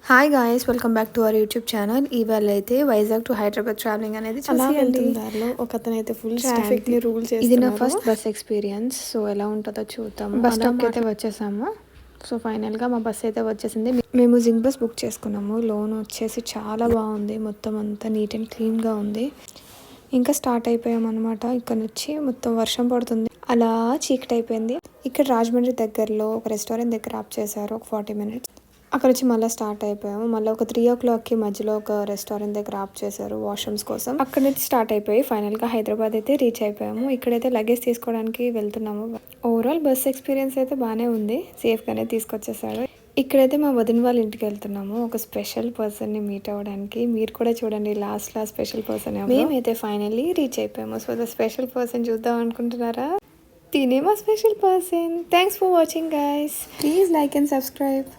Hi guys, welcome back to our YouTube channel. ఇవాళ అయితే Vizag to Hyderabad travelling అనేది అలా చూసేయండి. వెళ్తున్న దారిలో ఒకతను అయితే ఫుల్ ట్రాఫిక్ ట్రాఫిక్ ని రూల్ ఇది నా చేస్తున్నారు. First bus experience. సో ఎలా ఉంటుందో చూద్దాము. బస్ స్టాప్కి అయితే వచ్చేసాము. సో ఫైనల్గా మా బస్ అయితే వచ్చేసింది. మేము జింక్ బస్ బుక్ చేసుకున్నాము. లోన్ వచ్చేసి చాలా బాగుంది, మొత్తం అంతా నీట్ అండ్ క్లీన్గా ఉంది. ఇంకా స్టార్ట్ అయిపోయాం అనమాట. ఇక్కడ నుంచి మొత్తం వర్షం పడుతుంది, అలా చీకటి అయిపోయింది. ఇక్కడ రాజమండ్రి దగ్గరలో ఒక రెస్టారెంట్ దగ్గర ఆప్ చేశారు ఒక 40 minutes. అక్కడ నుంచి మళ్ళీ స్టార్ట్ అయిపోయాము. మళ్ళీ ఒక 3 o'clockకి మధ్యలో ఒక రెస్టారెంట్ దగ్గర ఆప్ చేశారు వాష్రూమ్స్ కోసం. అక్కడ నుంచి స్టార్ట్ అయిపోయి ఫైనల్గా హైదరాబాద్ అయితే రీచ్ అయిపోయాము. ఇక్కడైతే లగేజ్ తీసుకోవడానికి వెళ్తున్నాము. ఓవరాల్ బస్ ఎక్స్పీరియన్స్ అయితే బాగానే ఉంది, సేఫ్గానే తీసుకొచ్చేసాడు. ఇక్కడైతే మా వదిన వాళ్ళ ఇంటికి వెళ్తున్నాము, ఒక స్పెషల్ పర్సన్ని మీట్ అవ్వడానికి. మీరు కూడా చూడండి, లాస్ట్లో స్పెషల్ పర్సన్. మేమైతే ఫైనల్లీ రీచ్ అయిపోయాము. సో ద స్పెషల్ పర్సన్ చూద్దాం అనుకుంటున్నారా? తినే మా special person. Thanks for watching guys. Please like and subscribe.